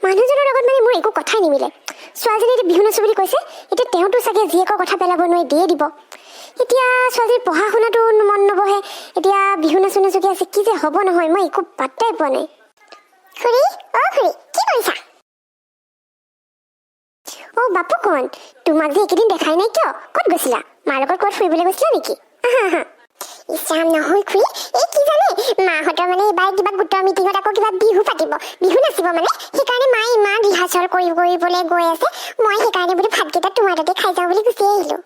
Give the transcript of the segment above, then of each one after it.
মানুহজনৰ লগত মানে মোৰ একো কথাই নিমিলে। ছোৱালীজনী এতিয়া বিহু নাচো বুলি কৈছে, এতিয়া তেওঁতো চাগে জীয়েকৰ কথা পেলাব নোৱাৰি দিয়ে দিব। এতিয়া ছোৱালীৰ পঢ়া শুনাটো মন নবহে, এতিয়া বিহু নাচো নাচোকে আছে, কি যে হ'ব নহয় মই একো পাত্তাই পোৱা নাই। খুৰী, অ' খুৰী, কি কৰিছা? অ' বাপু কণ, তোমাক যে এইকেইদিন দেখাই নাই কিয়? ক'ত গৈছিলা? মাৰ লগত ক'ত ফুৰিবলৈ গৈছিলা নেকি? ইছাম নহয় খুৰী, এই কি জানে, মাহঁতৰ মানে এইবাৰ কিবা গোটৰ মিটিঙত আকৌ কিবা বিহু পাতিব, বিহু নাচিব মানে, সেইকাৰণে মায়ে ইমান ৰিহাৰ্চেল কৰিবলৈ গৈ আছে। মই সেইকাৰণে বোলো ভাতকেইটা তোমাৰ তাতে খাই যাওঁ বুলি গুচি আহিলো।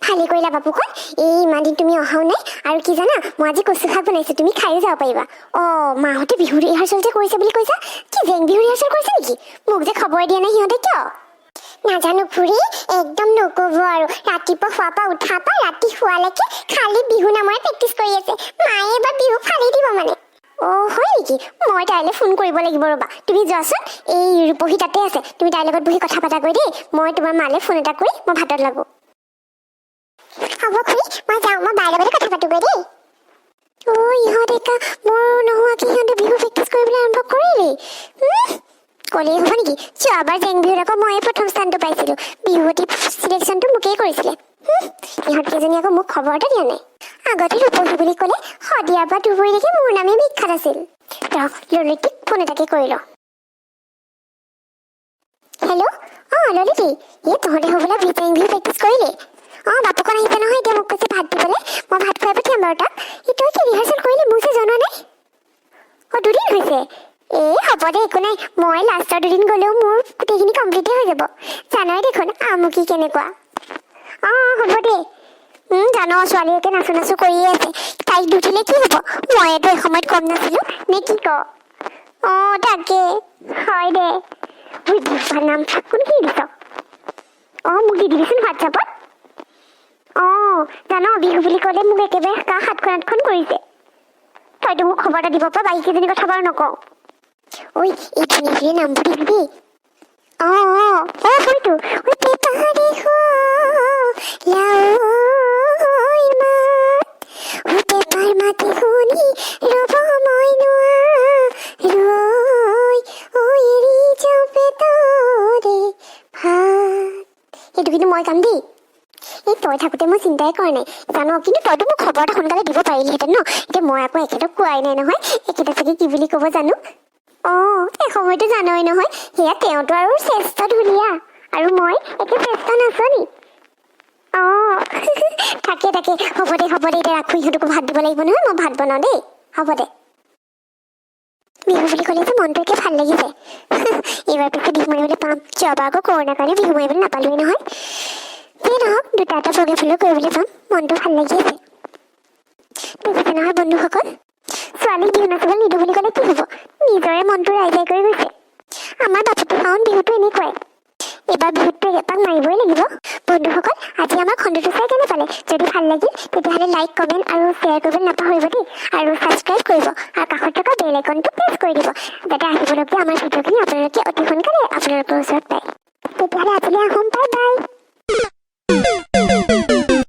ভালে কৰিলা বাপুখন, এই ইমান দিন তুমি অহাও নাই। আৰু কি জানা, মই আজি কচু শাক বনাইছো, তুমি খাইও যাব পাৰিবা। অ' মাহঁতে বিহু ৰিহাৰ্চেল যে কৰিছে বুলি কৈছা, কি জেং বিহু ৰিহাৰ্চেল কৰিছে নেকি? মোক যে খবৰ দিয়া নাই সিহঁতে কিয়? নাজানো খুৰী, একদম নকব আৰু, ৰাতিপুৱা শোৱাৰ পৰা উঠাৰ পৰা ৰাতি শোৱালৈকে খালি বিহু নামৰে প্ৰেক্টিচ কৰি আছে। মায়ে এবাৰ বিহু ফালি দিব মানে। অ' হয় নেকি? মই তাইলৈ ফোন কৰিব লাগিব ৰ'বা। তুমি যোৱাচোন, এই ৰূপহী তাতে আছে, তুমি তাইৰ লগত বহি কথা পতা কৰি দেই। মই তোমাৰ মালৈ ফোন এটা কৰি মই ভাতত লাগো। হ'ব খুৰী, মই যাওঁ, মই বাৰ লগতে কথা পাতোগৈ দেই। অ' ইহঁত একা মোৰ নোহোৱাকে সিহঁতে বিহু প্ৰেক্টিচ কৰিবলৈ আৰম্ভ কৰিলেই। ক'লেই হ'ব নেকি? যোৱাবাৰ জেং বিহুত আকৌ ময়ে প্ৰথম স্থানটো পাইছিলোঁ, বিহুৱতী চিলেকশ্যনটো মোকেই কৰিছিলে। ইহঁত কেইজনী আকৌ মোক খবৰ এটা দিয়া নাই। আগতে ৰূপহী বুলি ক'লে শদিয়াৰ পৰা ধুবুৰীলৈকে মোৰ নামেই বিখ্যাত আছিল। ললিতিক ফোন এটাকে কৰি লওঁ। হেল্ল', অ' ললিতি, এই তহঁতে হ'বলা জেং বিহু প্ৰেক্টিচ কৰিলে? অ' বাপুকণ আহিছে নহয়, এতিয়া মোক কৈছে ভাত দিবলৈ, মই ভাত খুৱাই পঠিয়াম বাৰু তাক। এই তই কি ৰিহাৰ্চেল কৰিলি, মোক যে জনোৱা নাই? অ' 2 দিন হৈছে? এই হ'ব দে, একো নাই, মই লাষ্টৰ 2 দিন গ'লেও মোৰ গোটেইখিনি কমপ্লিটেই হৈ যাব। জানই দেখোন আমুকি কেনেকুৱা। অ' হ'ব দে। জানো ছোৱালীকে নাচো নাচো কৰিয়ে আছে, তাইক দুঠিলে কি হ'ব? মইতো এসময়ত কম নাছিলো নে কি ক? অ' তাকে, হয় দে। নাম কোন কি দিছ? অ' মোক দি দিবিচোন হোৱাটছআপত। অ' জানো বিহু বুলি ক'লে মোক একেবাৰে 7খন 8খন কৰিছে। তইতো মোক খবৰ এটা দিব পৰা, বাকীকেইজনী কথা বাৰু নকওঁ। ঐ এই ধুনীয়া ধুনীয়া নামবোৰ দিবি দেই। হয়তো এইটো কিন্তু মই কাম দেই। এই তই থাকোঁতে মই চিন্তাই কৰা নাই জানো, কিন্তু তইতো মোক খবৰ এটা সোনকালে দিব পাৰিলিহেঁতেন ন। এতিয়া মই আকৌ এখেতক কোৱাই নাই নহয়, এখেতে চাগে কি বুলি ক'ব জানো। অ' এসময়তো জানই নহয়, সেয়া তেওঁতো আৰু শ্ৰেষ্ঠ ধুনীয়া, আৰু মই একে শ্ৰেষ্ঠ নাচনি। অ' তাকে হ'ব দে এতিয়া ৰাখো, ইহঁতকো ভাত দিব লাগিব নহয়, মই ভাত বনাওঁ দেই। হ'ব দে। বিহু বুলি ক'লে যে মনটো একে ভাল লাগিছে। এইবাৰ পিছে বিহু মাৰিবলৈ পাম, যোৱাবাৰ আকৌ কৰোণাৰ কাৰণে বিহু মাৰিবলৈ নাপালোৱেই নহয়। যি নহওক, 2টা প্ৰগ্ৰেম হ'লেও কৰিবলৈ পাম, মনটো ভাল লাগি আছে। দেখিছে নহয় বন্ধুসকল, ছোৱালীক বিহু নাচিবলৈ নিদিওঁ বুলি ক'লে কি হ'ব? নিজৰে মনটো ৰাইজাই কৰি গৈছে। আমাৰ বাপুতি পাওন বিহুটো এনেকুৱাই, এইবাৰ বিহুতটো এপাক মাৰিবই লাগিব। বন্ধুসকল, আজি আমাৰ খণ্ডটো চাই কেনে পালে? যদি ভাল লাগিল তেতিয়াহ'লে লাইক, কমেণ্ট আৰু শ্বেয়াৰ কৰিবলৈ নাপাহৰিব দেই, আৰু ছাবস্ক্ৰাইব কৰিব, আৰু কাষত থকা বেল আইকনটো প্ৰেছ কৰি দিব, যাতে আহিবলগীয়া আমাৰ ভিডিঅ'খিনি আপোনালোকে অতি সোনকালে আপোনালোকৰ ওচৰত